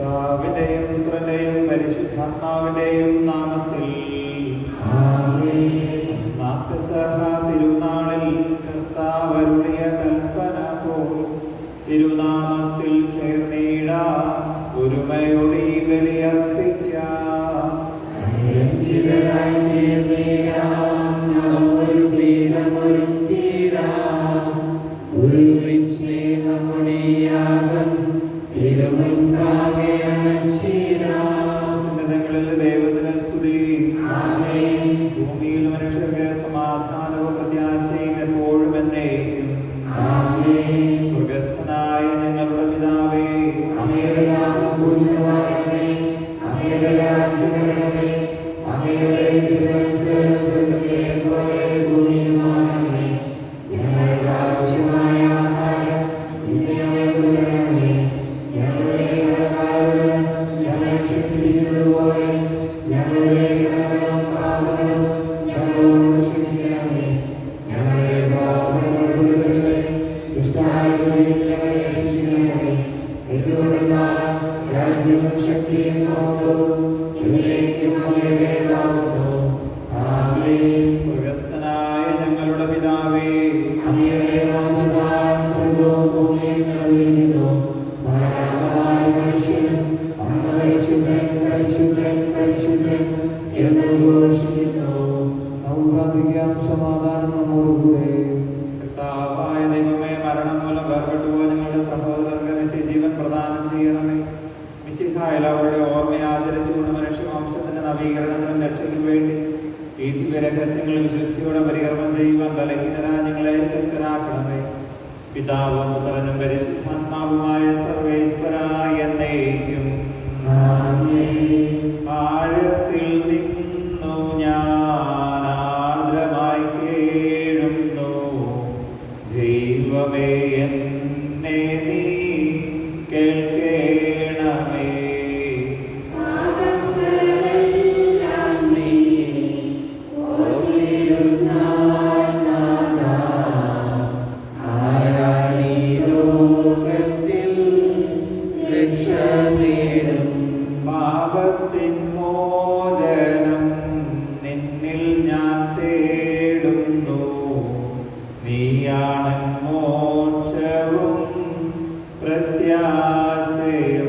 പിതാവിന്റെയും പുത്രന്റെയും പരിശുദ്ധാത്മാവിന്റെയും നാമത്തിൽ തിരുനാളിൽ കർത്താവ് അരുളിയ കൽപ്പന പോൽ തിരുനാമത്തിൽ ചേർന്നിടാം, ഒരുമയോടെ ബലിയർപ്പിക്കാം. ദൈവത്തിന് സ്തുതി. ഭൂമിയിൽ മനുഷ്യർക്ക് സമാധാനവും പ്രത്യാശയും എപ്പോഴും എന്നേക്കും. സ്വർഗസ്ഥനായ ഞങ്ങളുടെ പിതാവേ, അങ്ങയുടെ നാമം പൂജിതമാകണമേ, അങ്ങയുടെ രാജ്യം വരണമേ, അങ്ങയുടെ തിരുമനസ്സ് സ്വർഗ്ഗത്തിലെ പോലെ ഭൂമിയിലുമാകണമേ. ഞങ്ങൾക്ക് ആവശ്യമായ ആഹാരം ഇന്ന് ഞങ്ങൾക്ക് തരണമേ. ഞങ്ങളുടെ കടക്കാരോട് ഞങ്ങൾ ക്ഷമിച്ചിരിക്കുന്നത് പോലെ ഞങ്ങളുടെ കടങ്ങളും പാപങ്ങളും ഞങ്ങളോട് ക്ഷമിക്കണമേ. ഞങ്ങളെ പാപങ്ങളിൽ ഉൾപ്പെടുത്തരുതേ, ദുഷ്ടാരൂപിയിൽ ഞങ്ങളെ രക്ഷിക്കണമേ. എന്തുകൊണ്ടെന്നാൽ രാജ്യവും ശക്തിയും മഹത്വവും എന്നേക്കും അങ്ങയുടേതാകുന്നു. ആമേൻ. സ്വർഗ്ഗസ്ഥനായ ഞങ്ങളുടെ പിതാവേ, അങ്ങയുടെ നാമത്താൽ സ്വർഗ്ഗവും ഭൂമിയും നിറഞ്ഞിരിക്കുന്നു. മാലാഖമാരും മനുഷ്യരും അങ്ങ് പരിശുദ്ധൻ പരിശുദ്ധൻ പരിശുദ്ധൻ എന്ന് ഘോഷിക്കുന്നു. നമുക്ക് പ്രാർത്ഥിക്കാം. സമാധാനം നമ്മോടുകൂടെ. കർത്താവായ ദൈവമേ, മരണം മൂലം വേർപെട്ടുപോയ ഞങ്ങളുടെ സഹോദരർക്ക് നിത്യജീവൻ പ്രദാനം ചെയ്യണമേ. മിശിഹായിൽ അവരുടെ ഓർമ്മയെ ആചരിച്ചുകൊണ്ട് മനുഷ്യവംശത്തിന്റെ നവീകരണത്തിനും രക്ഷയ്ക്കും വേണ്ടി ഈ ദിവ്യരഹസ്യങ്ങൾ വിശുദ്ധിയോടെ പരികർമ്മം ചെയ്യുവാൻ ബലഹീനരായ ഞങ്ങളെ ശക്തരാക്കണമേ. പിതാവും പുത്രനും പരിശുദ്ധാത്മാവുമായ സർവേശ്വരായ എന്നേക്കും. ആഴത്തിൽ നിന്നു ഞാൻ ആർദ്രമായി കേഴുന്നു, ദൈവമേ എന്നെ നീ കേൾക്കണമേ. പാപത്തിൻ മോചനം നിന്നിൽ ഞാൻ തേടുന്നു, നീയാണ് മോക്ഷവും പ്രത്യാശയും.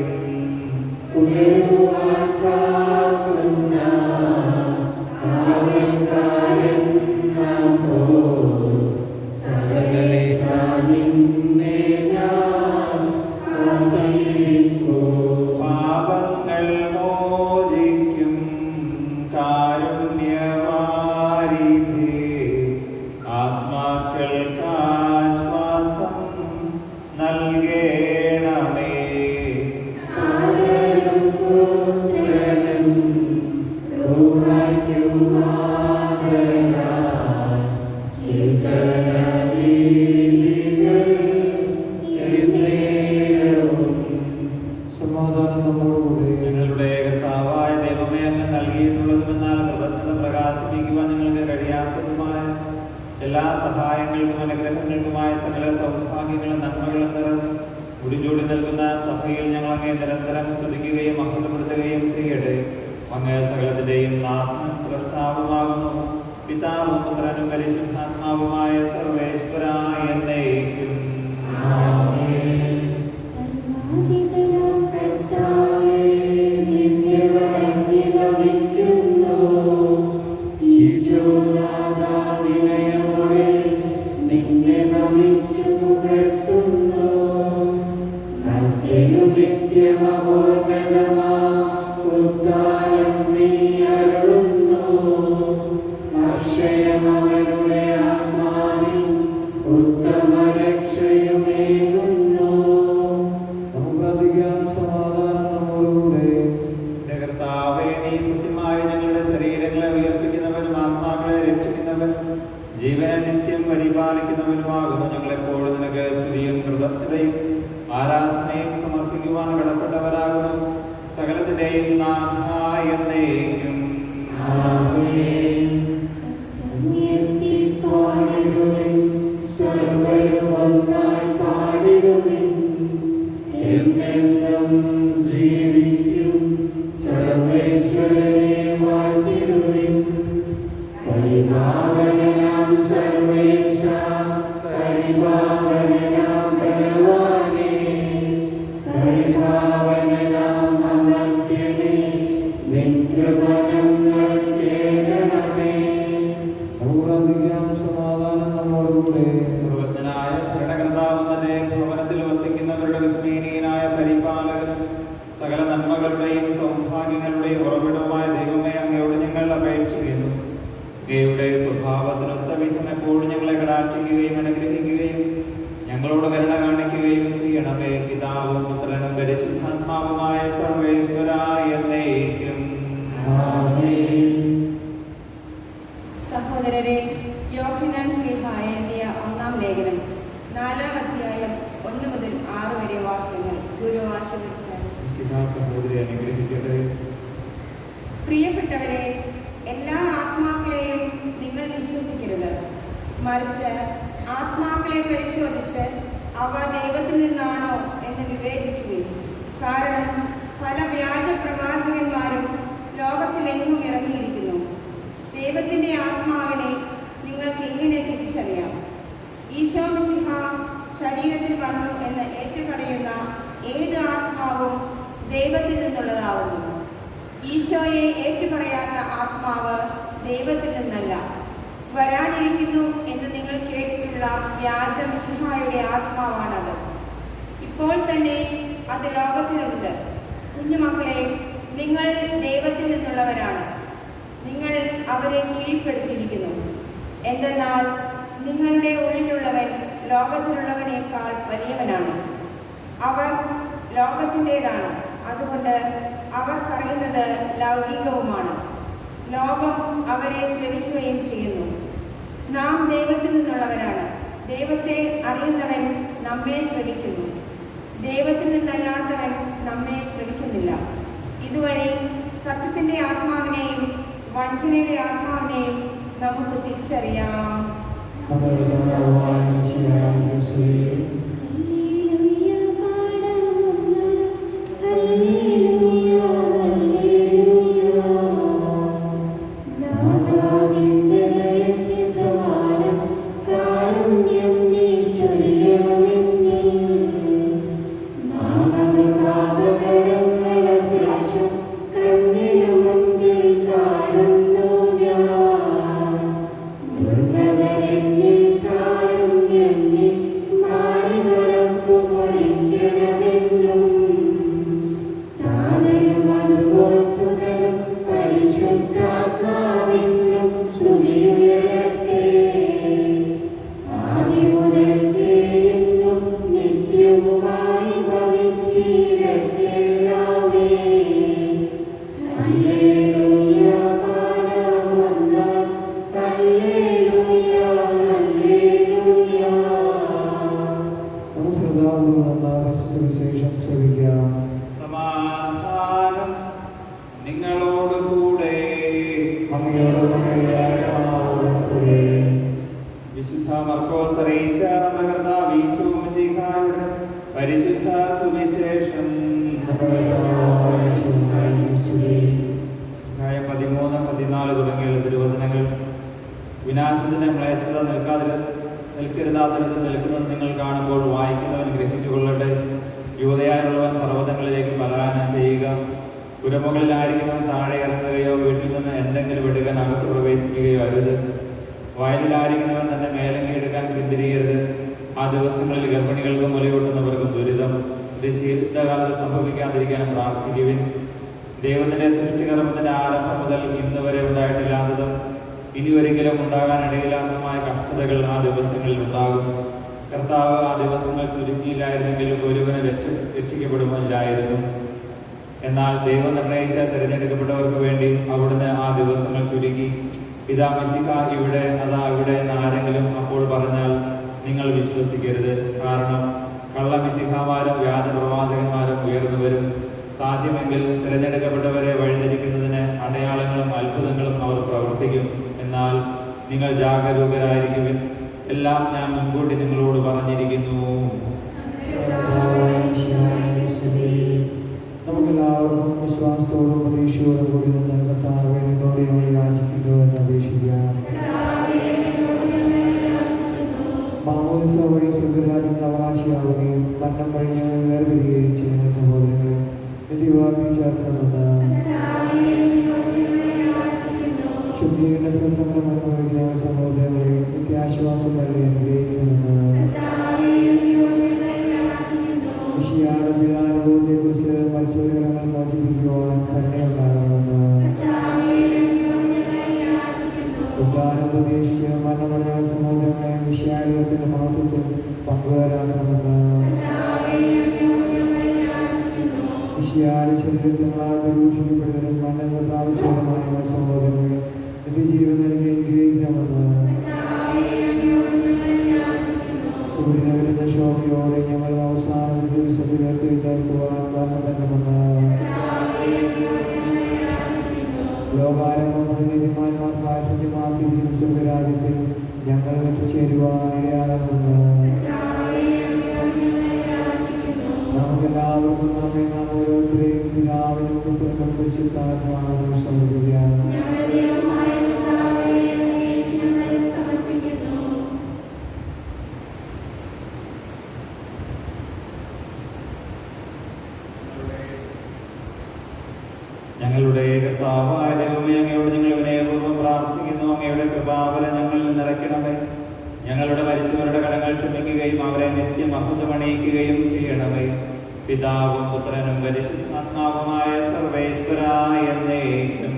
പാപങ്ങൾ മോചിക്കും കാരുണ്യവാരിധേ, ആത്മാക്കൾക്കാശ്വാസം നൽകണമേ. സമാധാനം നമ്മോടുകൂടെ. ഞങ്ങളുടെ കർത്താവായ ദൈവമേ, അങ്ങ് നൽകിയിട്ടുള്ളതുമെന്നാൽ കൃതജ്ഞത പ്രകാശിപ്പിക്കുവാൻ ഞങ്ങൾക്ക് കഴിയാത്തതുമായ എല്ലാ സഹായങ്ങൾക്കും അനുഗ്രഹങ്ങൾക്കുമായ സകല സൗഭാഗ്യങ്ങളും നന്മകളും നിറഞ്ഞ് മുടിചൂടി നൽകുന്ന സഭയിൽ ഞങ്ങൾ അങ്ങേ നിരന്തരം സ്തുതിക്കുകയും മഹത്വപ്പെടുത്തുകയും ചെയ്യട്ടെ. അങ്ങ് സകലത്തിന്റെയും നാഥനും സ്രഷ്ടാവുമാകുന്നു. പിതാവും പുത്രനും പരിശുദ്ധാത്മാവുമായ സർവേശ്വരായ എന്നേക്കും. സമാധാനം നമ്മോടുകൂടെ. കർത്താവേ, നീ സത്യമായി ഞങ്ങളുടെ ശരീരങ്ങളെ ഉയർപ്പിക്കുന്നവനും ആത്മാക്കളെ രക്ഷിക്കുന്നവനും ജീവനെ നിത്യം പരിപാലിക്കുന്നവനുമാകുന്നു. ഞങ്ങളെപ്പോഴും നിനക്ക് സ്തുതിയും കൃതജ്ഞതയും ആരാധനയും സമർപ്പിക്കുവാൻ കടപ്പെട്ടവരാകുന്നു. സകലത്തിന്റെയും നാഥായ എന്നേക്കും. ജീവി സർവേശ്വരനെ വാഴ്ത്തിടുവിൻ. പരിപാവനനാം സർവേശ, പരിപാവനനാം ബലവാനേ, പരിപാവനനാം അമർത്യനേ, നിൻ കൃപ ഞങ്ങൾ കേൾക്കണമേ. പൂർവ്വദിക്കാം. സമാധാനം നമ്മോടുകൂടെ. സർവജ്ഞനായ ഭരണകർത്താവ് തന്നെ ഭവനത്തിൽ വസിക്കുന്നവരുടെ വിസ്മയനീയനായ പരിപാലകനും സകല നന്മകളുടെയും സൗഭാഗ്യങ്ങളുടെയും ഉറവിടവുമായ ദൈവമേ, അങ്ങയോട് ഞങ്ങൾ അപേക്ഷിക്കുന്നു. അങ്ങയുടെ സ്വഭാവത്തിനൊത്ത വിധം എപ്പോഴും ഞങ്ങളെ കടാക്ഷിക്കുകയും അനുഗ്രഹിക്കുകയും ഞങ്ങളോട് കരുണ കാണിക്കുകയും ചെയ്യണമേ. പിതാവും പുത്രനും പരിശുദ്ധാത്മാവുമായ സർവേശ്വരായ എന്നേക്കും. സഹോദരരെ, യോഹന്നാൻ ശ്ലീഹ എഴുതിയ 1-ാം ലേഖനം 4-ാം അധ്യായം 1 മുതൽ 6 വരെ വാക്യങ്ങൾ ഗുരു ആശീർവദിച്ചാൽ. സഹോദരി അനുഗ്രഹിക്കട്ടെ. പ്രിയപ്പെട്ടവരെ, എല്ലാ ആത്മാക്കളെയും നിങ്ങൾ വിശ്വസിക്കരുത്, മറിച്ച് ആത്മാക്കളെ പരിശോധിച്ച് അവ ദൈവത്തിൽ നിന്നാണോ എന്ന് വിവേചിക്കുകയും. കാരണം പല വ്യാജ പ്രവാചകന്മാരും ലോകത്തിലെങ്ങും ഇറങ്ങിയിരിക്കുന്നു. ദൈവത്തിൻ്റെ ആത്മാവിനെ നിങ്ങൾക്ക് എങ്ങനെ തിരിച്ചറിയാം? ഈശോ മിശിഹ ശരീരത്തിൽ വന്നു എന്ന് ഏറ്റുപറയുന്ന ഏത് ആത്മാവും ദൈവത്തിൽ നിന്നുള്ളതാവുന്നു. ഈശോയെ ഏറ്റുപറയാത്ത ആത്മാവ് ദൈവത്തിൽ നിന്നല്ല. വരാനിരിക്കുന്നു എന്ന് നിങ്ങൾ കേട്ടിട്ടുള്ള വ്യാജ മിശിഹായുടെ ആത്മാവാണത്. ഇപ്പോൾ തന്നെ അത് ലോകത്തിലുണ്ട്. കുഞ്ഞുമക്കളെ, നിങ്ങൾ ദൈവത്തിൽ നിന്നുള്ളവരാണ്. നിങ്ങൾ അവരെ കീഴ്പ്പെടുത്തിയിരിക്കുന്നു. എന്തെന്നാൽ നിങ്ങളുടെ ഉള്ളിലുള്ളവൻ ലോകത്തിലുള്ളവനേക്കാൾ വലിയവനാണ്. അവർ ലോകത്തിൻ്റെതാണ്, അതുകൊണ്ട് അവർ പറയുന്നത് ലൗകികവുമാണ്. ലോകം അവരെ ശ്രവിക്കുകയും ചെയ്യുന്നു. നാം ദൈവത്തിൽ നിന്നുള്ളവരാണ്. ദൈവത്തെ അറിയുന്നവൻ നമ്മെ ശ്രവിക്കുന്നു. ദൈവത്തിൽ നിന്നല്ലാത്തവൻ നമ്മെ ശ്രവിക്കുന്നില്ല. ഇതുവഴി സത്യത്തിൻ്റെ ആത്മാവിനെയും വഞ്ചനയുടെ ആത്മാവിനെയും നമുക്ക് തിരിച്ചറിയാം. സുവിശേഷം ശ്രവിക്കാം. സമാധാനം നിങ്ങളോടുകൂടെ. വിശുദ്ധ മർക്കോസ് അറിയിച്ച നമ്മുടെ കർത്താവ് യേശു മിശിഹായുടെ പരിശുദ്ധ സുവിശേഷം. അധ്യായം 13, 14 തുടങ്ങിയുള്ള തിരുവചനങ്ങൾ. വിനാശത്തിന് മ്ലേച്ഛത നിൽക്കരുതാത്തിടത്ത് നിൽക്കുന്നത് നിങ്ങൾ കാണുമ്പോൾ വായിക്കുന്നവൻ ഗ്രഹിച്ചു കൊള്ളട്ടെ. യൂദയായുള്ളവൻ പർവ്വതങ്ങളിലേക്ക് പലായനം ചെയ്യുക. പുരമുകളിലായിരിക്കുന്നവൻ താഴെ ഇറങ്ങുകയോ വീട്ടിൽ നിന്ന് എന്തെങ്കിലും എടുക്കാൻ അകത്ത് പ്രവേശിക്കുകയോ അരുത്. വയലിലായിരിക്കുന്നവൻ തന്റെ മേലങ്ങി എടുക്കാൻ പിന്തിരിയരുത്. ആ ദിവസങ്ങളിൽ ഗർഭിണികൾക്കും മുലയൂട്ടുന്നവർക്കും ദുരിതം. ഇത് ശീതകാലത്ത് സംഭവിക്കാതിരിക്കാൻ പ്രാർത്ഥിക്കുവിൻ. ദൈവത്തിന്റെ സൃഷ്ടികർമ്മത്തിന്റെ ആരംഭം മുതൽ ഇന്ന് വരെ ഉണ്ടായിട്ടില്ലാത്തതും ഇനി ഒരിക്കലും ഉണ്ടാകാനിടയില്ലാത്തതുമായ കഷ്ടതകൾ ആ ദിവസങ്ങളിൽ ഉണ്ടാകും. കർത്താവ് ആ ദിവസങ്ങൾ ചുരുക്കിയില്ലായിരുന്നെങ്കിൽ ഒരുവന് രക്ഷിക്കപ്പെടുമില്ലായിരുന്നു. എന്നാൽ ദൈവം നിർണയിച്ച തിരഞ്ഞെടുക്കപ്പെട്ടവർക്ക് വേണ്ടി അവിടുന്ന് ആ ദിവസങ്ങൾ ചുരുക്കി. ഇതാ മിശിഹ ഇവിടെ, അതാ ഇവിടെ എന്ന് ആരെങ്കിലും അപ്പോൾ പറഞ്ഞാൽ നിങ്ങൾ വിശ്വസിക്കരുത്. കാരണം കള്ള മിശിഹാമാരും വ്യാജ പ്രവാചകന്മാരും ഉയർന്നു വരും. സാധ്യമെങ്കിൽ തിരഞ്ഞെടുക്കപ്പെട്ടവരെ വഴിതിരിക്കുന്നതിന് അടയാളങ്ങളും അത്ഭുതങ്ങളും അവർ പ്രവർത്തിക്കും. എന്നാൽ നിങ്ങൾ ജാഗരൂകരായിരിക്കുവിൻ. എല്ലാം ഞാൻ മുൻകൂട്ടി നിങ്ങളോട് പറഞ്ഞിരിക്കുന്നു. നമുക്കെല്ലാം എല്ലാവർക്കും വിശ്വാസത്തോടും പ്രതീക്ഷയോടും കൂടി നിന്ന് കർത്താവേ നിന്നോട് ഞങ്ങൾ യാചിക്കുന്നു എന്ന് അപേക്ഷിക്കാം. മാമോദിസ വഴി സ്വർഗ്ഗരാജ്യത്തിന് അവകാശിയാവുകയും മരണം വഴി ഞങ്ങൾ വേർപിരിയുകയും ചെയ്യുന്ന സഹോദരങ്ങളെ നിത്യവാഗ്ദി ചേർക്കണമെന്ന് ശുദ്ധീകരണ സംസംഗം അനുഭവിക്കുന്ന സഹോദരങ്ങളെ നിത്യാശ്വാസം നൽകി അനുഗ്രഹിക്കണമെന്ന് വിഷയായുടെ പീഡാനുഭവത്തെക്കുറിച്ച് പരിശോധനകൾ മോചിപ്പിക്കുവാൻ കരുണയുണ്ടാകണമെന്ന് ഉദ്ധാനം പ്രതീക്ഷിച്ച് മരണമടഞ്ഞ സഹോദരങ്ങളെ വിഷയായുധത്തിന്റെ മഹത്വത്തിൽ പങ്കുവരാക്കണമെന്ന് വിഷയായുടെ ശരീരത്തിനാൾ ദൂഷിക്കപ്പെടുന്നതിനും മണ്ണെന്ന് പ്രാപിച്ചതുമായ സഹോദരങ്ങളെ നിത്യജീവൻ നൽകി അനുഗ്രഹിക്കണമെന്ന് സൂര്യനെ വരുന്ന ശോഭയോടെ ഞങ്ങൾ അവസാന ദിവസത്തിൽ എത്തിക്കുവാൻ കാരണതന്നെമെന്ന് ലോകാരംഭം മുതൽ നീതിമാന്മാർക്കായ സത്യമാക്കിയിരിക്കുന്ന സ്വർഗ്ഗരാജ്യത്തിൽ ഞങ്ങൾ എത്തിച്ചേരുവാൻ ഇടയാകണമെന്ന് നമുക്കെല്ലാവർക്കും നമ്മെ നാം ഓരോരുത്തരെയും പിതാവിനും പുത്രനും പരിശുദ്ധാത്മാവിനും സമർപ്പിക്കാം. ഞങ്ങളുടെ കർത്താവായ ദൈവമേ, അങ്ങയോട് ഞങ്ങൾ വിനയപൂർവ്വം പ്രാർത്ഥിക്കുന്നു. അങ്ങയുടെ കൃപാവരം ഞങ്ങളിൽ നിറയ്ക്കണമേ. ഞങ്ങളുടെ മരിച്ചവരുടെ കടങ്ങൾ ക്ഷമിക്കുകയും അവരെ നിത്യമഹത്വമണിയിക്കുകയും ചെയ്യണമേ. പിതാവും പുത്രനും പരിശുദ്ധാത്മാവുമായ സർവേശ്വരായ എന്നേക്കും.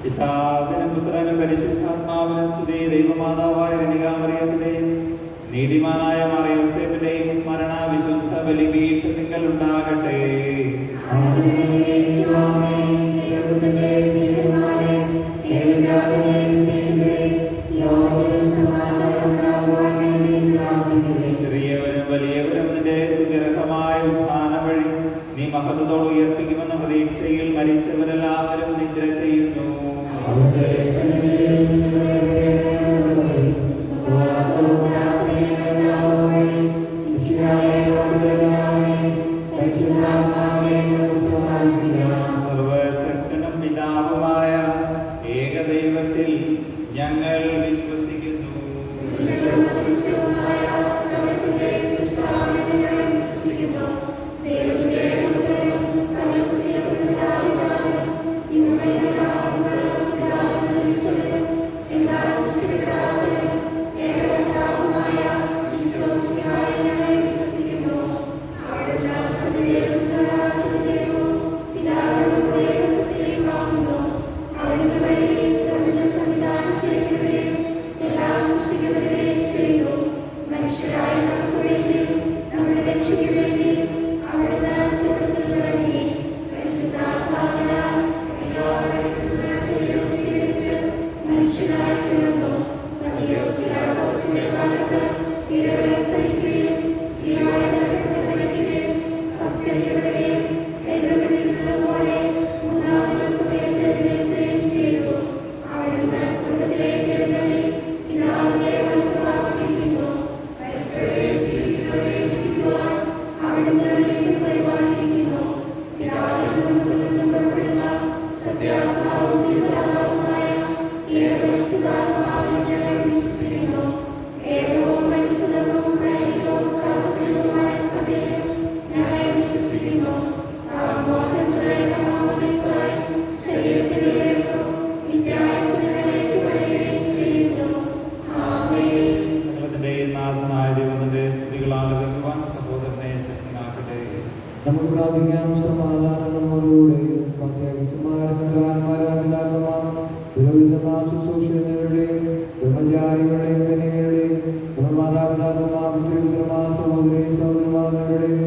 പിതാവിനും പുത്രനും പരിശുദ്ധാത്മാവിനും സ്തുതി. ദൈവമാതാവായ കന്യകാമറിയത്തിന്റെയും നീതിമാനായ മറിയൂസേപ്പിന്റെയും സ്മരണ വിശുദ്ധ ബലിപീഠത്തിങ്കൽ ഉണ്ടാകട്ടെ. ചെറിയവരും വലിയവരും നിന്റെ സ്തുതിർഹമായ ഉത്ഥാനം വഴി നീ മഹത്വത്തോട് ഉയർപ്പിക്കുമെന്ന പ്രതീക്ഷയിൽ മരിച്ചവരെല്ലാവരും നിദ്ര ചെയ്യുന്നു. സർവശക്തനും പിതാവുമായ ഏകദൈവത്തിൽ ഞങ്ങൾ വിശ്വസിക്കുന്നു. പരിശുദ്ധാത്മാവിനെ ഞങ്ങൾ വിശ്വസിക്കുന്നു. ഏകവും പരിശുദ്ധവും സൈനികവും സാർവത്രികവും നമുക്ക് പ്രാർത്ഥിക്കാം. സമാധാനം നമ്മോടുകൂടെ. ശുശ്രൂഷകളുടെയും ബ്രഹ്മചാരികളുടെയും കന്യകരുടെയും മാതാപിതാക്കന്മാർ പുത്രിപുത്രന്മാർ സഹോദരി സഹോദരന്മാരുടെയും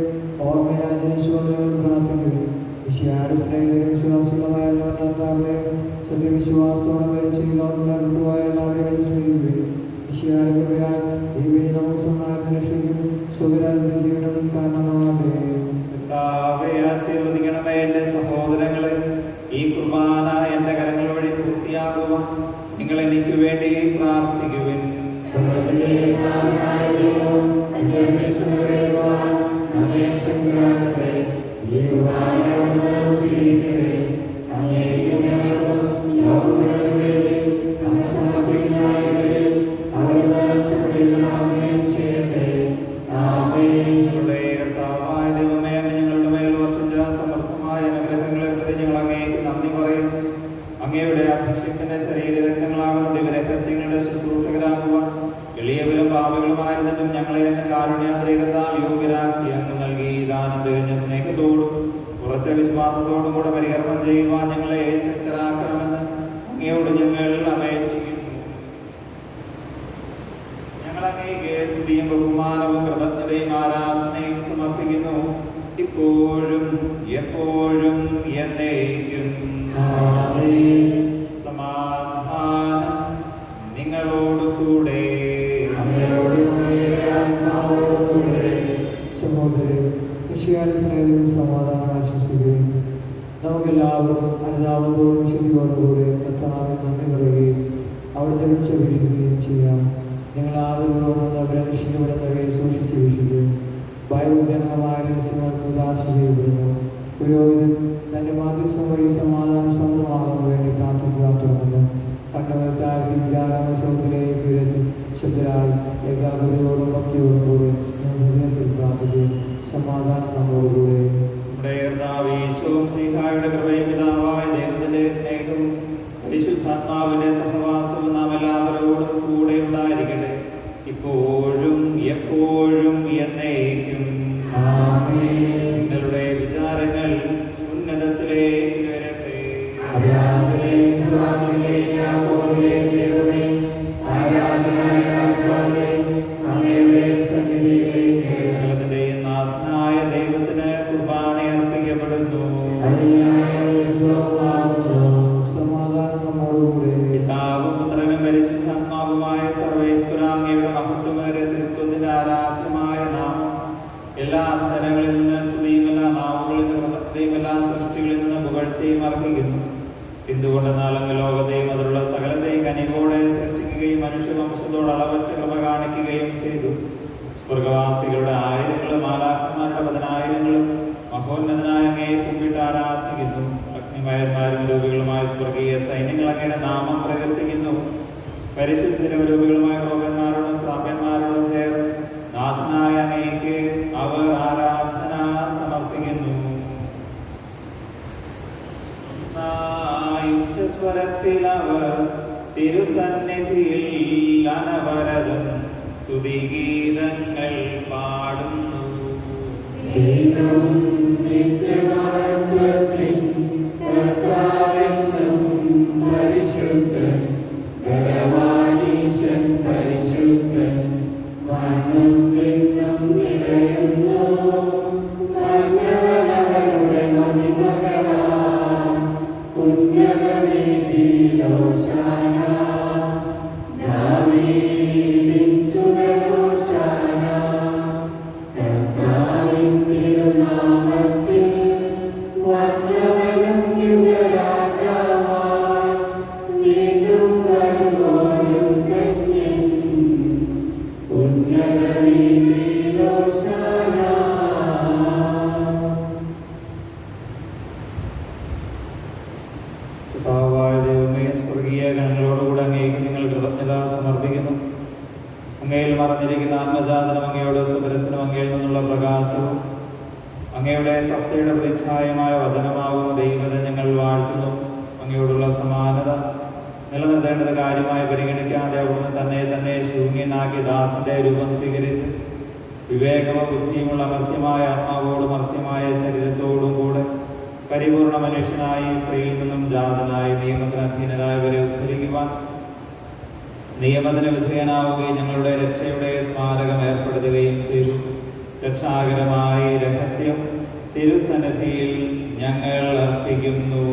ഓർമ്മയായി ജനിച്ചുകൊണ്ടും പ്രാർത്ഥിക്കുന്നു. വിശ്വാസ സ്നേഹിതരും വിശ്വാസികളുമായ എല്ലാവരുടെയും സത്യവിശ്വാസത്തോടെ മരിച്ച് ലോകമായ എല്ലാവരെയും സ്നേഹിക്കുകയും വിശ്വാസയാൽ ഈ വഴി നമുക്ക് സഹായത്തിന് രക്ഷിക്കും സുഖരാജ്യത്തെ ജീവിതം കാരണമാകട്ടെ. ആശീർവദിക്കണമേ എന്റെ സഹോദരങ്ങളെ. ഈ കുർബാന എന്റെ കരങ്ങൾ വഴി പൂർത്തിയാകുവാൻ നിങ്ങൾ എനിക്ക് വേണ്ടി പ്രാർത്ഥിക്കുവിൻ. അങ്ങയുടെ അഭിഷേകത്തിന്റെ ശരീരരക്തങ്ങളാകുന്ന ദിവരഹസ്യങ്ങളുടെ ശുശ്രൂഷകരാകുവാൻ എളിയവരും പാപികളുമായിരുന്നിട്ടും ഞങ്ങളെ എന്നെ കാരുണ്യാതിരേകത്താൽ യോഗ്യരാക്കി അങ്ങ് നൽകി ദാനം തികഞ്ഞ സ്നേഹത്തോടും ഉറച്ച വിശ്വാസത്തോടും കൂടെ പരികർമ്മം ചെയ്യുവാൻ ഞങ്ങളെ ശക്തരാക്കണമെന്ന് അങ്ങയോട് ഞങ്ങൾ അപേക്ഷിക്കുന്നു. ഞങ്ങൾ അങ്ങേക്ക് സ്തുതിയും ബഹുമാനവും കൃതജ്ഞതയും ആരാധനയും സമർപ്പിക്കുന്നു, ഇപ്പോഴും എപ്പോഴും എന്നേക്കും. സമാധാനം നിങ്ങളോടുകൂടെ. സഹോദരൻ സ്നേഹവും സമാധാനം ആശംസിക്കുകയും നമുക്കെല്ലാവർക്കും അനുതാപത്തോടും ശുദ്ധിയോടുകൂടെ കർത്താവിന് നന്ദി പറയുകയും അവിടുത്തെ വിളിച്ചപേക്ഷിക്കുകയും ചെയ്യാം. നിങ്ങൾ ആദരവോടുന്ന അഭിനന്ദിക്കുന്നവരെ സൂക്ഷിച്ച് വീക്ഷിക്കുകയും ബൈബിൾ ജനകമായ രഹസ്യങ്ങൾക്ക് ഉദാശ ചെയ്യപ്പെടുന്നു. പുരോഹിതൻ തന്റെ മാധ്യസ്ഥം വഴി സമാധാനം സ്വന്തമാകാൻ വേണ്ടി പ്രാർത്ഥിക്കുവാൻ തുടങ്ങുന്നു. കണ്ണുകൾത്താഴ്ത്തി വിചാരമത്സവത്തിലേക്ക് ഉയർത്തി ശുദ്ധരായി ഏകാഗ്രതയോടും ഭക്തിയോടും കൂടെ ഹൃദയത്തിൽ പ്രാർത്ഥിക്കുകയും സമാധാനം നമ്മോടുകൂടെ. നമ്മുടെ കർത്താവീശോയും സീഹായുടെ കൃപയും പിതാവായ ദൈവത്തിന്റെ സ്നേഹവും പരിശുദ്ധാത്മാവിന്റെ സഹവാസവും നാം എല്ലാവരോടും കൂടെ ഉണ്ടായിരിക്കട്ടെ, ഇപ്പോഴും എപ്പോഴും എന്നേക്കും. നിങ്ങളുടെ വിചാരങ്ങൾ ഉന്നതത്തിലേക്ക് വരട്ടെ. സകലത്തിന്റെയും നാഥനായ ദൈവത്തിന് കുർബാന അർപ്പിക്കപ്പെടുന്നു. സമാധാനം നമ്മോടുകൂടെ. പിതാവും പുത്രനും പരിശുദ്ധാത്മാവുമായ സർവേശ്വര അങ്ങയുടെ മഹത്വമേറിയ തൃത്വത്തിന്റെ ആരാധ്യമായ നാമം എല്ലാ അധരങ്ങളിൽ നിന്ന് സ്തുതിയും എല്ലാ നാവുകളിൽ നിന്ന് കൃതജ്ഞതയും എല്ലാ സൃഷ്ടികളിൽ നിന്ന് പുകഴ്ചയും അർഹിക്കുന്നു. എന്തുകൊണ്ടെന്നാൽ അങ്ങ് ലോകത്തെയും അതിലുള്ള സകലത്തെയും കനിവോടെ സൃഷ്ടിക്കുകയും മനുഷ്യവംശത്തോട് അളവറ്റ കൃപ കാണിക്കുകയും ചെയ്തു. സ്വർഗവാസികളുടെ ആയിരങ്ങളും മാലാഖമാരുടെ 10,000ങ്ങളും മഹോന്നതനായ അങ്ങയെ കുമ്പിട്ട് ആരാധിക്കുന്നു. അഗ്നിമയന്മാരും രൂപികളുമായ സ്വർഗീയ സൈന്യങ്ങൾ അങ്ങയുടെ നാമം പ്രകീർത്തിക്കുന്നു. പരിശുദ്ധരൂപികളുമായ ക്രോപന്മാരോടും ശ്രാപ്പന്മാരോടും ചേർന്ന് നാഥനായ അങ്ങേക്ക് അവർ ആരാധന സമർപ്പിക്കുന്നു. സ്വരത്തിൽ അവർ തിരുസന്നിധിയിൽ അനവരതം സ്തുതിഗീതങ്ങൾ പാടുന്നു. കർത്താവായ ദൈവമേ, സ്വർഗീയ ഗണങ്ങളോടുകൂടെ അങ്ങേക്ക് നിങ്ങൾ കൃതജ്ഞത സമർപ്പിക്കുന്നു. അങ്ങയിൽ മറഞ്ഞിരിക്കുന്ന ആത്മജാതനം അങ്ങയുടെ സദരസനും അങ്ങയിൽ നിന്നുള്ള പ്രകാശവും അങ്ങയുടെ സത്തയുടെ പ്രതിച്ഛായമായ വചനമാകുന്ന ദൈവത്തെ ഞങ്ങൾ വാഴ്ത്തുന്നു. അങ്ങയോടുള്ള സമാനത നിലനിർത്തേണ്ടത് കാര്യമായി പരിഗണിക്കാതെ അവിടുന്ന് തന്നെ ശൂന്യനാക്കി ദാസന്റെ രൂപം സ്വീകരിച്ച് വിവേകവും ബുദ്ധിയുമുള്ള മർത്യമായ ആത്മാവോടും മർത്യമായ ശരീരത്തോടും കൂടെ പരിപൂർണ മനുഷ്യനായി സ്ത്രീയിൽ നിന്നും ജാതനായി നിയമത്തിന് അധീനരായവരെ ഉദ്ധരിക്കുവാൻ നിയമത്തിന് വിധേയനാവുകയും ഞങ്ങളുടെ രക്ഷയുടെ സ്മാരകം ഏർപ്പെടുത്തുകയും ചെയ്തു. രക്ഷാകരമായ രഹസ്യം തിരുസന്നിധിയിൽ ഞങ്ങൾ അർപ്പിക്കുന്നു.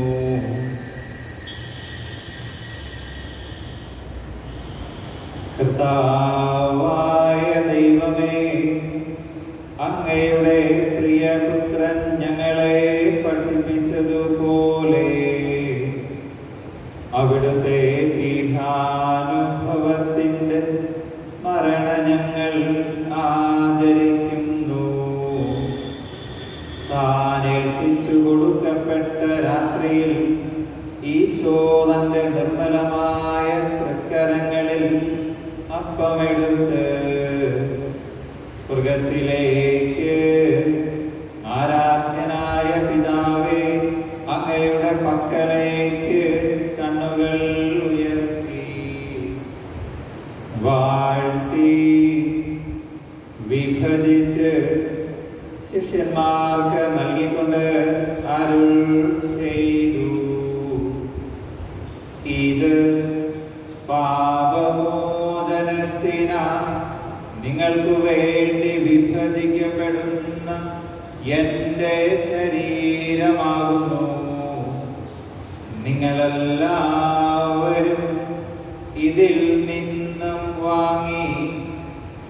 കർത്താവായ ദൈവമേ, അങ്ങയുടെ പ്രിയപുത്രൻ ഞങ്ങളെ പഠിപ്പിച്ചതുപോലെ അവിടുത്തെ പീഠാനുഭവത്തിൻ്റെ സ്മരണ ഞങ്ങൾ ആചരിക്കുന്നു. താൻ ഏൽപ്പിച്ചു കൊടുക്കപ്പെട്ട രാത്രിയിൽ ഈശോ തന്റെ നിർമ്മലമായ തൃക്കരങ്ങളിൽ അപ്പമെടുത്ത് സ്വർഗത്തിലേക്ക് ആരാധ്യനായ പിതാവേ, അങ്ങയുടെ പക്കലേക്ക് കണ്ണുകൾ ഉയർത്തി വാഴ്ത്തി വിഭജിച്ച് ശിഷ്യന്മാർക്ക് നൽകിക്കൊണ്ട് അരുൾ ചെയ്തു. ഇത് പാപമോചനത്തിനായി നിങ്ങൾക്ക് വേണ്ടി വിഭജിക്കപ്പെടുന്ന എൻ്റെ ശരീരമാകുന്നു. നിങ്ങളെല്ലാവരും ഇതിൽ നിന്നും വാങ്ങി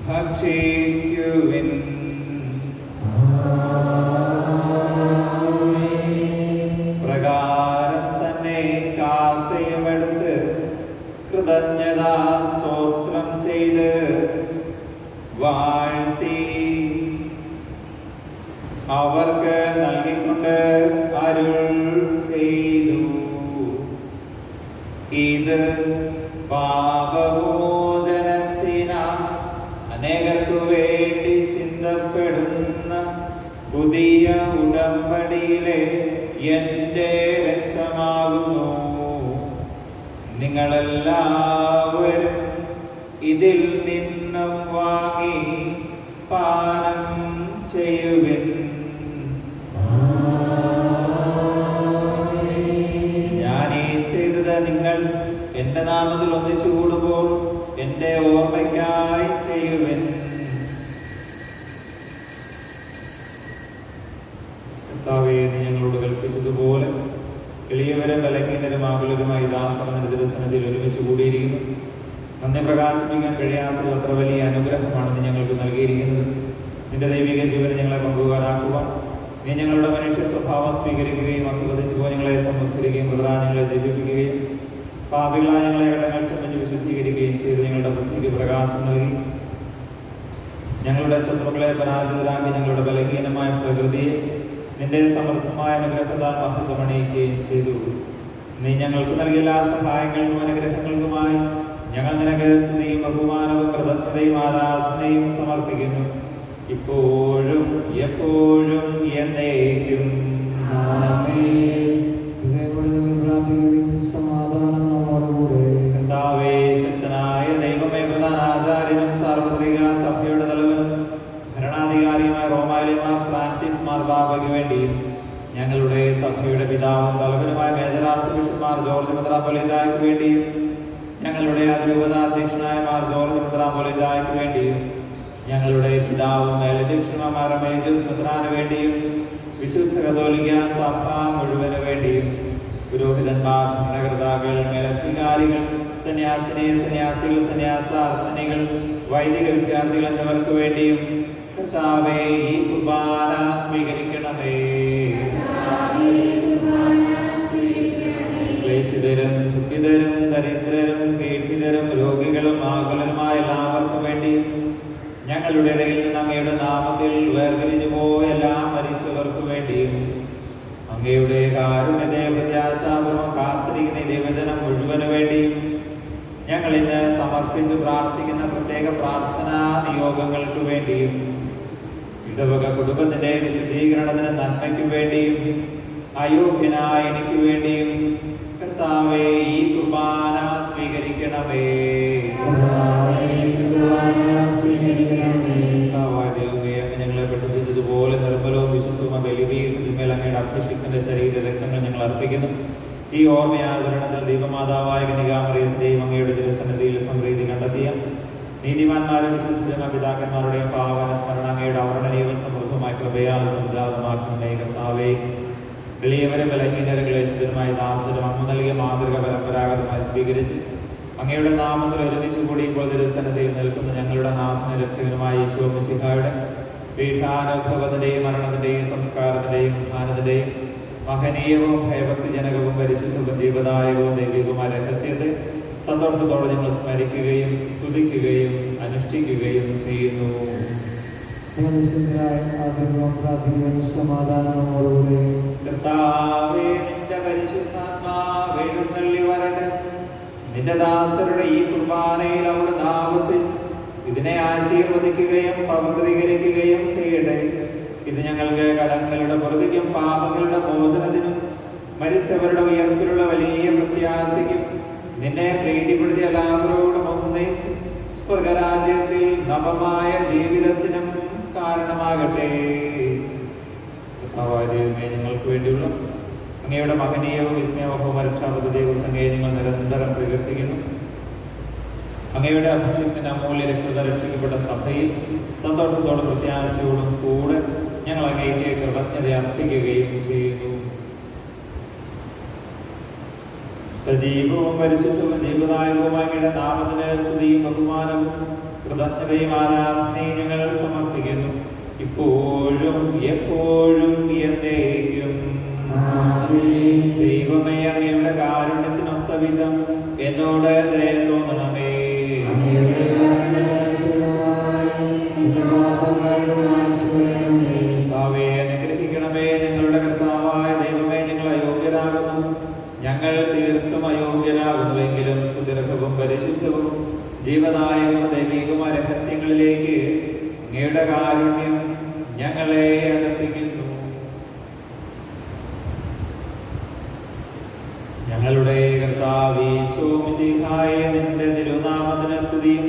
ഭക്ഷിക്കുവിൻ. പ്രകാരം തന്നെ കാസയുമെടുത്ത് കൃതജ്ഞതാ സ്തോത്രം ചെയ്ത് വാഴ്ത്തി അവർക്ക് നൽകിക്കൊണ്ട് അരുൾ ചെയ്തു. ഇത് പാപമോചനത്തിനായി അനേകർക്കു വേണ്ടി ചിന്തപ്പെടുന്ന പുതിയ ഉടമ്പടിയിലെ എൻ്റെ രക്തമാകുന്നു. നിങ്ങളെല്ലാവരും ഇതിൽ നിന്നും വാങ്ങി പാനം ചെയ്യുവിൻ. ഞാനീ ചെയ്തത് നിങ്ങൾ എൻ്റെ നാമത്തിൽ ഒന്നിച്ചു കൂടുമ്പോൾ എൻ്റെ ഓർമ്മയ്ക്കായി ചെയ്യുവിൻ. കർത്താവേ, നീ ഞങ്ങളോട് കൽപ്പിച്ചതുപോലെ എളിയവരും ബലഹീനരും ആകുലരുമായി ദാസന്റെ തിരുസന്നിധിയിൽ ഒരുമിച്ച് കൂടിയിരിക്കുന്നു. നന്ദി പ്രകാശിപ്പിക്കാൻ കഴിയാത്ത അത്ര വലിയ അനുഗ്രഹമാണ് നീ ഞങ്ങൾക്ക് നൽകിയിരിക്കുന്നത്. നിന്റെ ദൈവിക ജീവനെ ഞങ്ങളെ പങ്കുകാരാക്കുവാൻ നീ ഞങ്ങളുടെ മനുഷ്യ സ്വഭാവം സ്വീകരിക്കുകയും അധിവദിച്ചു ഞങ്ങളെ സമുദ്ധരിക്കുകയും ഞങ്ങളെ ജപിപ്പിക്കുകയും പാപികളായ ഞങ്ങളെ ഘടകങ്ങൾ ക്ഷമിച്ച് വിശുദ്ധീകരിക്കുകയും ചെയ്ത് ഞങ്ങളുടെ ബുദ്ധിക്ക് പ്രകാശം നൽകി ഞങ്ങളുടെ ശത്രുക്കളെ പരാജിതരാക്കി ഞങ്ങളുടെ ബലഹീനമായ പ്രകൃതിയെ നിന്റെ സമൃദ്ധമായ അനുഗ്രഹത്താൽ മഹത്വമണിയിക്കുകയും ചെയ്തു. നീ ഞങ്ങൾക്ക് നൽകിയ എല്ലാ സഹായങ്ങൾക്കും അനുഗ്രഹങ്ങൾക്കുമായി ഞങ്ങൾ നിനക്ക് സ്തുതിയും ബഹുമാനവും കൃതജ്ഞതയും ആരാധനയും സമർപ്പിക്കുന്നു, ഇപ്പോഴും എപ്പോഴും എന്നേക്കും. സമാധാനം നമ്മോടുകൂടെ. കർത്താവേ, ശക്തനായ ദൈവമേ, പ്രധാനാചാര്യനും സാർവത്രിക സഭയുടെ തലവനും ഭരണാധികാരിയുമായ റോമായിലെ മാർ ഫ്രാൻസിസ് മാർപാപ്പയ്ക്ക് വേണ്ടിയും ഞങ്ങളുടെ സഭയുടെ പിതാവും തലവനുമായ major archbishop Mar George മെത്രാപ്പൊലീത്തായ്ക്ക് വേണ്ടിയും ഞങ്ങളുടെ അതിരൂപത അധ്യക്ഷനായ മാർ ജോർജ് മെത്രാപ്പൊലീത്തായ്ക്ക് വേണ്ടിയും ഞങ്ങളുടെ പിതാവും മേലധ്യക്ഷനുമായ മേജോസ് മെത്രാന് വേണ്ടിയും വിശുദ്ധ കത്തോലിക്ക സഭ മുഴുവന് വേണ്ടിയും പുരോഹിതന്മാർ, ഭരണകർത്താക്കൾ, മേലധികാരികൾ, സന്യാസികൾ, സന്യാസാർത്ഥിനികൾ, വൈദിക വിദ്യാർത്ഥികൾ എന്നിവർക്ക് വേണ്ടിയും കർത്താവേ, ഈ കുർബാന സ്വീകരിക്കണമേ. ക്ലേശിതരും ദുഃഖിതരും ദരിദ്രരും പീഡിതരും രോഗികളും ആകുലരുമായ എല്ലാവർക്കും വേണ്ടി ഞങ്ങളുടെ ഇടയിൽ നിന്ന് അങ്ങയുടെ നാമത്തിൽ വേർപിരിഞ്ഞു പോയ എല്ലാ മരിച്ചവർക്ക് വേണ്ടിയും അങ്ങയുടെ കാരുണ്യത്തെ പ്രത്യാശാപൂർവ്വം കാത്തിരിക്കുന്ന ഈ ദൈവജനം മുഴുവന് വേണ്ടിയും ഞങ്ങൾ ഇന്ന് സമർപ്പിച്ച് പ്രാർത്ഥിക്കുന്ന പ്രത്യേക പ്രാർത്ഥനാ നിയോഗങ്ങൾക്ക് വേണ്ടിയും ഇടവക കുടുംബത്തിന്റെ വിശുദ്ധീകരണത്തിന് നന്മയ്ക്ക് വേണ്ടിയും അയോഗ്യനായ എനിക്ക് വേണ്ടിയും കർത്താവേ, ഈ കുർബാന സ്വീകരിക്കണമേ. കർത്താവായ ദൈവമേ, അങ്ങയുടെ അഭിഷിക്തന്റെ ശരീര രക്തങ്ങൾ ഞങ്ങൾ അർപ്പിക്കുന്നു. ഈ ഓർമ്മയാചരണത്തിൽ ദൈവമാതാവായ കന്യകാമറിയത്തിന്റെയും അങ്ങയുടെ തിരുസന്നിധിയിൽ സംപ്രീതി കണ്ടെത്തിയ നീതിമാന്മാരും വിശുദ്ധ പിതാക്കന്മാരുടെയും പാവന സ്മരണ അങ്ങയുടെ അവർണ്ണനീയവും സമൃദ്ധമായ കൃപയാൽ സംജാതമാക്കുന്നേ കർത്താവേ. എളിയവരെ ബലഹീനരെ ക്ലേശിതരുമായ ദാസരും അങ്ങ് നൽകിയ മാതൃക പരമ്പരാഗതമായി സ്വീകരിച്ച് അങ്ങയുടെ നാമത്തിൽ ഒരുമിച്ച് കൂടി ഇപ്പോൾ തിരുസന്നിധിയിൽ നിൽക്കുന്ന ഞങ്ങളുടെ നാഥന രക്ഷകനുമായ യേശു മിശിഹായുടെ പീഠാനുഭവത്തിന്റെയും മരണത്തിന്റെയും സംസ്കാരത്തിന്റെയും ഉത്ഥാനത്തിന്റെയും മഹനീയവും ഭയഭക്തിജനകവും പരിശുദ്ധവും ജീവദായകവും ദൈവികവുമായ രഹസ്യത്തെ സന്തോഷത്തോടെ ഞങ്ങൾ സ്മരിക്കുകയും സ്തുതിക്കുകയും അനുഷ്ഠിക്കുകയും ചെയ്യുന്നു. സമാധാനമോടുകൂടെ കർത്താവേ, നിന്റെ പരിശുദ്ധാത്മാവ് എഴുന്നള്ളി വരട്ടെ. നിന്റെ ദാസരുടെ ഈ കുർബാനയിൽ അവിടുന്ന് ആവസിച്ച് ഇതിനെ ആശീർവദിക്കുകയും പവിത്രീകരിക്കുകയും ചെയ്യട്ടെ. ഇത് ഞങ്ങൾക്ക് കടങ്ങളുടെ പ്രതിക്കും പാപങ്ങളുടെ മോചനത്തിനും മരിച്ചവരുടെ ഉയർപ്പിലുള്ള വലിയ പ്രത്യാശയ്ക്കും നിന്നെ പ്രീതിപ്പെടുത്തിയ എല്ലാവരോടും ഒന്നിച്ച് സ്വർഗരാജ്യത്തിൽ നവമായ ജീവിതത്തിനും കാരണമാകട്ടെ. ദൈവമേ, ഞങ്ങൾക്ക് വേണ്ടിയുള്ള അങ്ങയുടെ മഹനീയവും വിസ്മയവും രക്ഷാപദ്ധതിയെക്കുറിച്ച് അങ്ങയെ ഞങ്ങൾ നിരന്തരം പ്രകീർത്തിക്കുന്നു. അങ്ങയുടെ അഭിഷിക്തന്റെ അമൂല്യ രക്തത രക്ഷിക്കപ്പെട്ട സഭയിൽ സന്തോഷത്തോടും പ്രത്യാശയോടും കൂടെ ഞങ്ങൾ അങ്ങേക്ക് കൃതജ്ഞത അർപ്പിക്കുകയും ചെയ്യുന്നു. സജീവവും പരിശുദ്ധവും ജീവദായകവുമായ അങ്ങയുടെ നാമത്തിന് സ്തുതിയും ബഹുമാനവും കൃതജ്ഞതയും ആരാധനയും ഞങ്ങൾ സമർപ്പിക്കുന്നു, ഇപ്പോഴും എപ്പോഴും എന്നേക്കും. ദൈവമേ, അങ്ങയുടെ കാരുണ്യത്തിനൊത്ത വിധം എന്നോട് ദയ തോന്നണമേ. കർത്താവേ, അനുഗ്രഹിക്കണമേ. ഞങ്ങളുടെ കർത്താവായ ദൈവമേ, ഞങ്ങൾ അയോഗ്യരാകുന്നു, ഞങ്ങൾ തീർത്തും അയോഗ്യരാകുന്നുവെങ്കിലും സ്തുതിർഹവും പരിശുദ്ധവും ജീവദായകവും ദൈവികവുമായ രഹസ്യങ്ങളിലേക്ക് അങ്ങയുടെ കാരുണ്യം ഞങ്ങളെ അടുപ്പിക്കുന്നു. ഞങ്ങളുടെ കർത്താവേ ഈശോമിശിഹായേ, നിന്റെ തിരുനാമത്തിന് സ്തുതിയും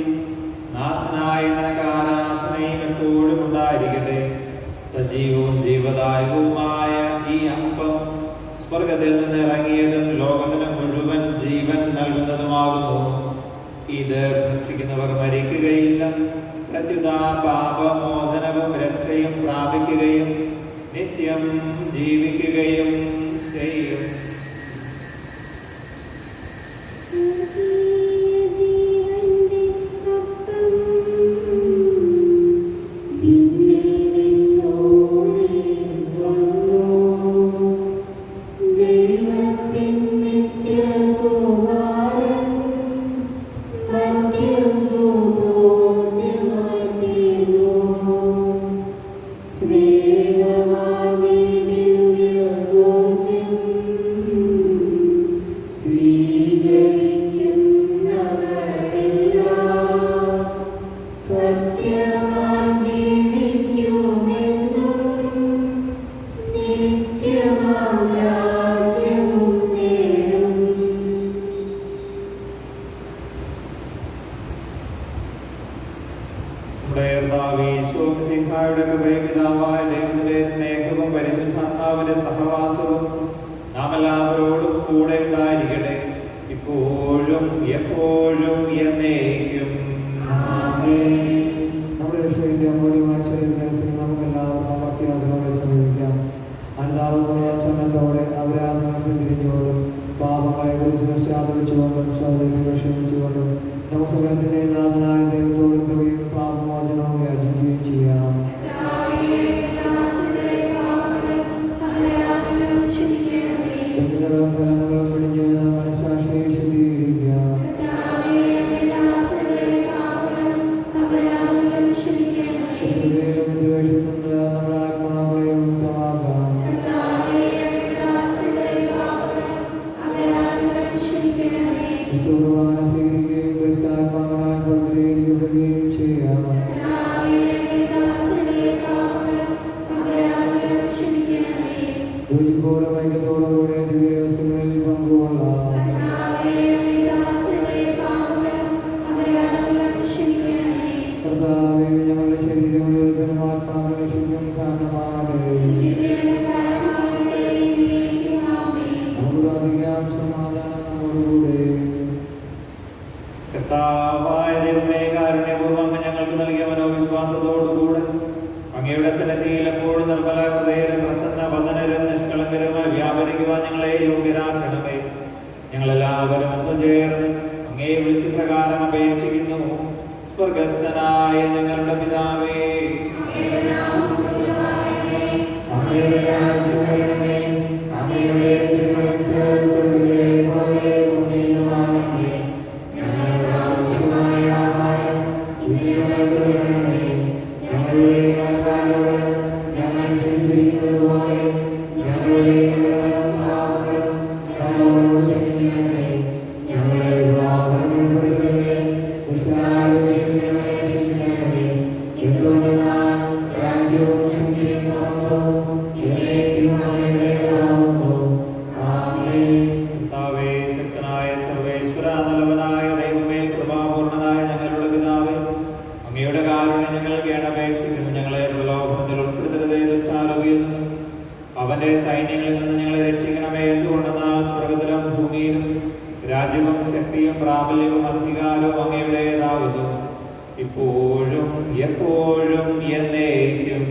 നാഥനായ നിനക്ക് ആരാധനയും എപ്പോഴും ഉണ്ടായിരിക്കട്ടെ. സജീവവും ജീവദായകവുമായ ഈ അപ്പം സ്വർഗത്തിൽ നിന്ന് ഇറങ്ങിയതും ലോകത്തിന് മുഴുവൻ ജീവൻ നൽകുന്നതുമാകുന്നു. ഇത് ഭക്ഷിക്കുന്നവർ മരിക്കുകയില്ല, പ്രത്യുത പാപമോചനവും രക്ഷയും പ്രാപിക്കുകയും നിത്യം ജീവിക്കുകയും ചെയ്യും. ഈശോമിശിഹായുടെ കൃപയും പിതാവായ ദൈവത്തിന്റെ സ്നേഹവും പരിശുദ്ധാത്മാവിന്റെ സഹവാസവും നാം എല്ലാവരോടും കൂടെ ഉണ്ടായിരിക്കട്ടെ, ഇപ്പോഴും എപ്പോഴും എന്നേക്കും. നമ്മുടെ രക്ഷയുടെ അമൂല്യമായ ശരീരത്തിൽ നമുക്കെല്ലാവർക്കും ഭക്തിയാദരവോടെ സമീപിക്കാം. അനുതാപമുള്ള സമയത്തോടെ അവരാധനത്തിൽ തിരിഞ്ഞുകൊണ്ടും പാപങ്ങളെ കുറിച്ച് പശ്ചാത്തലിച്ചുകൊണ്ടും സഹോദരങ്ങളെ ക്ഷമിച്ചുകൊണ്ടും നമുക്ക് സകലത്തിന്റെ നാഥനായ ദൈവത്തോട് കൃപയും പാപമോചനവും യാചിക്കുകയും ചെയ്യാം. മനസ്സാക്ഷിയെ ശുദ്ധീകരിക്കാം. ശത്രുതയിലും ദ്വേഷത്തിൽ നമ്മുടെ ആത്മാവെ മുക്തമാക്കാം. സുഖവാന സ്വീകരിക്കുകയും ക്രിസ്താത്മാവിനാൽ പവിത്രീകരിക്കപ്പെടുകയും ചെയ്യാം. രുചിപ്പോടും ഐക്യത്തോടും കൂടെ ദിവ്യരഹസ്യങ്ങളിൽ പങ്കുകൊള്ളാം. കർത്താവേ, ഞങ്ങളുടെ ശരീരങ്ങളിൽ ആത്മാവിനെ ശുദ്ധിയും കാരണമാകട്ടെ. പ്രാപിക്കുവാൻ ഞങ്ങളെ യോഗ്യരാക്കണമേ. ഞങ്ങളെല്ലാവരും ഒന്നുചേർന്ന് അങ്ങേ വിളിച്ച പ്രകാരം അപേക്ഷിക്കുന്നു. സ്വർഗസ്ഥനായ ഞങ്ങളുടെ പിതാവേ, അങ്ങയുടെ രാജ്യം വരണമേ. അങ്ങയുടെ തിരുമനസ്സ് സ്വർഗ്ഗത്തിലെ പോലെ ഭൂമിയിലുമാകണമേ. ഞങ്ങൾക്ക് ആവശ്യമായ ആഹാരം ഇന്ന് ഞങ്ങൾക്ക് തരണമേ. ഞങ്ങളുടെ കടക്കാരോട് ഞങ്ങൾ ക്ഷമിച്ചിരിക്കുന്നത് പോലെ ഞങ്ങളുടെ കടങ്ങളും പാപങ്ങളും ഞങ്ങളോട് ക്ഷമിക്കണമേ. ഞങ്ങളെ വിവാഹത്തിൽ ഉൾപ്പെടുത്തരുതേ. ദുഷ്ടാരൂപിയിൽ ഞങ്ങളെ രക്ഷിക്കണമേ. എന്തുകൊണ്ടെന്നാൽ രാജ്യവും ശക്തിയും മഹത്വവും എന്നേക്കും അങ്ങയുടേതാകുന്നു. ആമേൻ. കർത്താവേ, ശക്തനായ സർവേശ്വര, നല്ലവനായ ദൈവമേ, കൃപാപൂർണനായ ഞങ്ങളുടെ പിതാവേ, അങ്ങയുടെ കാരുണ്യം ഞങ്ങൾ കേണപേക്ഷിക്കുന്നു. ഞങ്ങളെ പ്രലോഭനത്തിൽ ഉൾപ്പെടുത്തരുതേ, ദുഷ്ടാരൂപിയിൽ നിന്നും അവന്റെ സൈന്യങ്ങളിൽ നിന്ന് ഞങ്ങളെ രക്ഷിക്കണമേ. എന്തുകൊണ്ടെന്നാൽ സ്വർഗ്ഗത്തിലും ഭൂമിയിലും രാജ്യവും ശക്തിയും പ്രാബല്യവും അധികാരവും അങ്ങയുടേതാകുന്നു, ഇപ്പോഴും എപ്പോഴും എന്നേക്കും.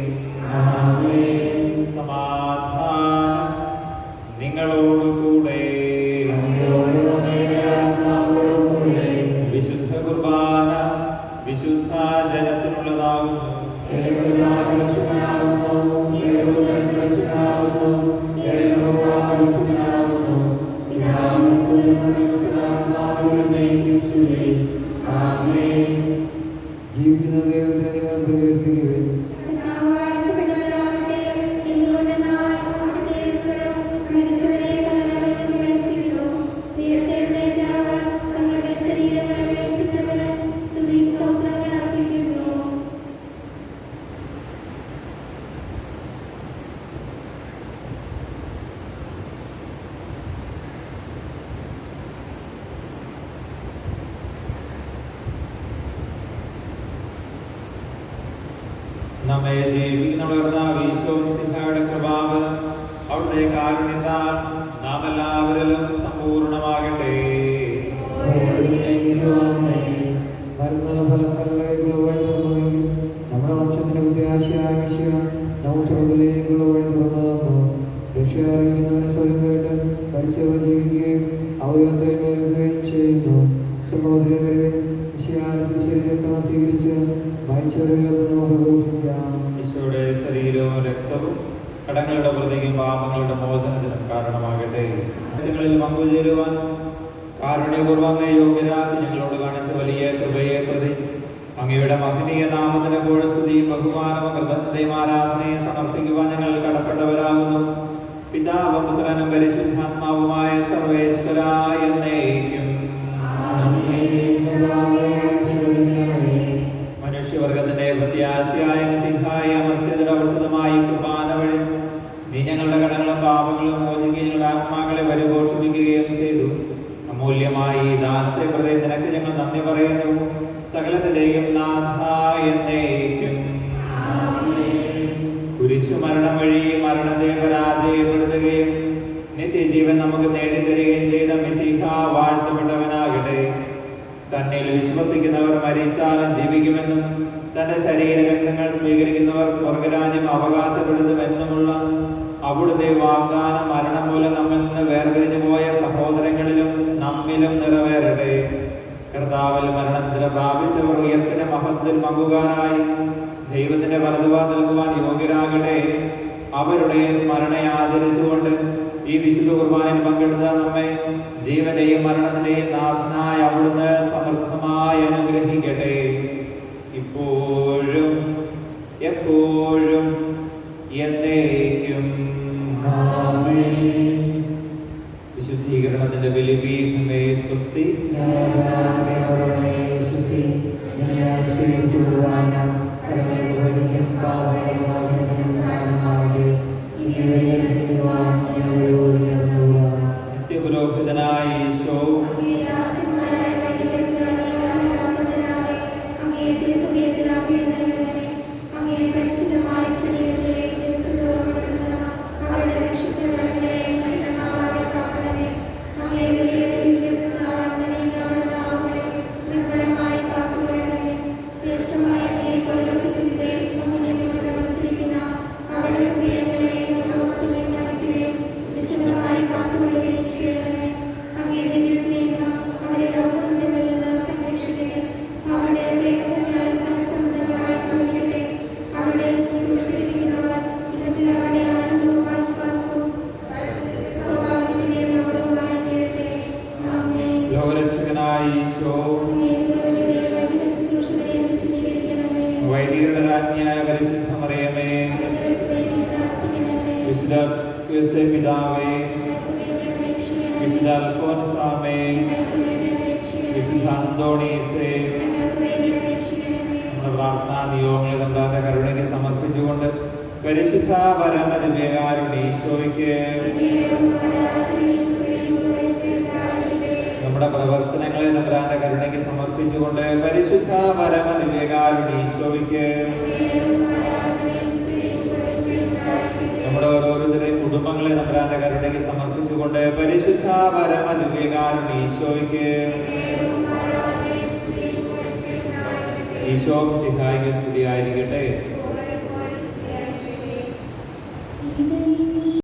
ആമേൻ. സമാധാനം നിങ്ങളോടുകൂടെ. അങ്ങയോടും അങ്ങയുടെ ആത്മാവോടും കൂടെ. വിശുദ്ധ കുർബാന വിശുദ്ധ ജനത്തിനുള്ളതാകുന്നു. ജീവിക്കുന്ന ദൈവത്തെ നിങ്ങൾ പ്രകീർത്തിക്കുവിൻ. കർത്താവ് വാഴ്ത്തപ്പെട്ടവനാകട്ടെ. എന്തുകൊണ്ടെന്നാൽ അവിടുത്തെ സ്വരം മരിച്ചവരെ പകരവനും ഉയർത്തിയിരുന്നു. ഉയർത്തെഴുന്നേറ്റ അവർ തങ്ങളുടെ ശരീരങ്ങളെ ഉയർപ്പിച്ചവന് സ്തുതി സ്തോത്രങ്ങൾ അർപ്പിക്കുന്നു. നമ്മെ ജീവിക്കുന്ന കർത്താവ് ഈശോമിശിഹായുടെ കൃപാവ് അവിടുത്തെ കാരുണ്യത്താൽ നാം എല്ലാവരിലും സമ്പൂർണ്ണമാകട്ടെ. വരുന്നുള്ള ഫലം തലയിലേക്കുള്ള വഴി തുറന്നതെങ്കിൽ നമ്മുടെ വംശത്തിന്റെ പ്രത്യാശയായ വിഷയ നമുക്ക് സ്വർഗ്ഗത്തിലേക്കുള്ള വഴി തുറന്നു തന്നു. രക്ഷ അറിയിക്കുന്നവനെ സ്വയം കേട്ട് മരിച്ചവർ ജീവിക്കുകയും അവരെഴുന്നേൽക്കുകയും ചെയ്യുന്നു. സഹോദരൻ ശരീരത്തെ സ്വീകരിച്ച് മരിച്ചവരെ പ്രഘോഷിക്കാം. ഈശോയുടെ ശരീരവും രക്തവും കടങ്ങളുടെ പ്രതിക്കും പാപങ്ങളുടെ മോചനത്തിനും കാരണമാകട്ടെ. രഹസ്യങ്ങളിൽ പങ്കുചേരുവാൻ കാരുണ്യപൂർവ്വം അങ്ങേ യോഗ്യരാക്കി ഞങ്ങളോട് കാണിച്ച വലിയ കൃപയെ പ്രതി അങ്ങയുടെ മഹനീയ നാമത്തിന് എപ്പോഴും സ്തുതിയും ബഹുമാനവും കൃതജ്ഞതയും ആരാധനയും സമർപ്പിക്കുവാൻ ഞങ്ങൾ കടപ്പെട്ടവരാകുന്നു. പിതാവും പുത്രനും പരിശുദ്ധാത്മാവുമായ സർവേശ്വര എന്നേക്കും. മനുഷ്യവർഗത്തിന്റെ പ്രത്യാശയായ മിശിഹായ അമർത്യതയുടെ ഔഷധമായി കുർബാന വഴി നീ ഞങ്ങളുടെ കടങ്ങളും പാപങ്ങളും മോചിക്കുകയും ഞങ്ങളുടെ ആത്മാക്കളെ പരിപോഷിപ്പിക്കുകയും ചെയ്തു. അമൂല്യമായി ഈ ദാനത്തെ പ്രതി നിനക്ക് ഞങ്ങൾ നന്ദി പറയുന്നു. സകലത്തിന്റെയും നാഥ എന്നേക്കും. കുരിശു മരണം വഴി മരണത്തെ പരാജയപ്പെടുത്തുകയും നിത്യജീവൻ നമുക്ക് നേടിത്തരികയും ചെയ്ത മിശിഹ വാഴ്ത്തപ്പെട്ടവനാകട്ടെ. തന്നിൽ വിശ്വസിക്കുന്നവർ മരിച്ചാലും ജീവിക്കുമെന്നും തന്റെ ശരീരരക്തങ്ങൾ സ്വീകരിക്കുന്നവർ സ്വർഗരാജ്യം അവകാശപ്പെടുത്തുമെന്നുമുള്ള അവിടുത്തെ വാഗ്ദാനം മരണം മൂലം നമ്മിൽ നിന്ന് വേർപിരിഞ്ഞു പോയ സഹോദരങ്ങളിലും നമ്മിലും നിറവേറട്ടെ. കർത്താവിൽ മരണത്തിന് പ്രാപിച്ചവർ ഉയർപ്പിന്റെ മഹത്വത്തിൽ പങ്കുകാരായി ദൈവത്തിന്റെ വലതുഭാഗം നൽകുവാൻ യോഗ്യരാകട്ടെ. അവരുടെ സ്മരണയെ ആചരിച്ചുകൊണ്ട് ഈ വിശുദ്ധ കുർബാനയിൽ പങ്കെടുത്ത നമ്മെ ജീവന്റെയും മരണത്തിന്റെയും നാഥനായ അവിടുന്ന് സമൃദ്ധമായി അനുഗ്രഹിക്കട്ടെ. ഇപ്പോഴും എപ്പോഴും എന്നേക്കും. വിശുദ്ധീകരണത്തിന്റെ ബലിപീഠമേ സ്വസ്തി. നിത്യപുരോഹിതനായ ഈശോ പരിശുദ്ധമായ ശരീരത്തെ അവരുടെ വിശുദ്ധങ്ങളെ കഠിനമാവാതെ കാക്കണമേ. അങ്ങേ വലിയ നിർമ്മലമായി കാത്തുകൊള്ളണമേ. ശ്രേഷ്ഠമായ അങ്ങേ പൗരോഹിത്യത്തിലെ അങ്ങനെ നമസ്കരിക്കുന്ന അവരുടെ ഹൃദയങ്ങളെ വസ്തുക്കളിൽ അകറ്റുകയും വിശുദ്ധമായി ലോകരക്ഷകനായ ഈശോ, അങ്ങേ പുരോഹിതരെയും വൈദിക ശുശ്രൂഷകരെയും വിശദീകരിക്കണമേ. വൈദികരുടെ രാജ്ഞിയായ പരിശുദ്ധ മറിയമേ, വൈദികർക്ക് വേണ്ടി പ്രാർത്ഥിക്കണമേ. വിശുദ്ധ യോസേപ്പ് പിതാവേ, ഞങ്ങൾക്ക് വേണ്ടി അപേക്ഷിക്കണമേ. വിശുദ്ധ അൽഫോൻസാമേ, ഞങ്ങൾക്ക് വേണ്ടി അപേക്ഷിക്കണമേ. വിശുദ്ധ അന്തോണീസേ, ഞങ്ങൾക്ക് വേണ്ടി അപേക്ഷിക്കണമേ. നമ്മുടെ പ്രാർത്ഥനാ നിയോഗങ്ങളെ തമ്പ്രാന്റെ കരുണയ്ക്ക് സമർപ്പിച്ചുകൊണ്ട് പരിശുദ്ധ പരമ ദിവ്യകാരുണ്യ ഈശോയ്ക്ക് നമ്മുടെ പ്രവർത്തനങ്ങളെ തമ്പ്രാന്റെ കരുണയ്ക്ക് സമർപ്പിച്ചുകൊണ്ട് പരിശുദ്ധ പരമ ദിവ്യകാരുണ്യ ഈശോയ്ക്ക് നമ്മുടെ ഓരോരുത്തരുടെയും കുടുംബങ്ങളെ തമ്പ്രാന്റെ കരുണയ്ക്ക് സമർപ്പിച്ചുകൊണ്ട് പരിശുദ്ധ പരമ ദിവ്യകാരുണ്യ ഈശോയ്ക്ക് ഈശോ സിഹായിക്ക് സ്തുതിയായിരിക്കട്ടെ.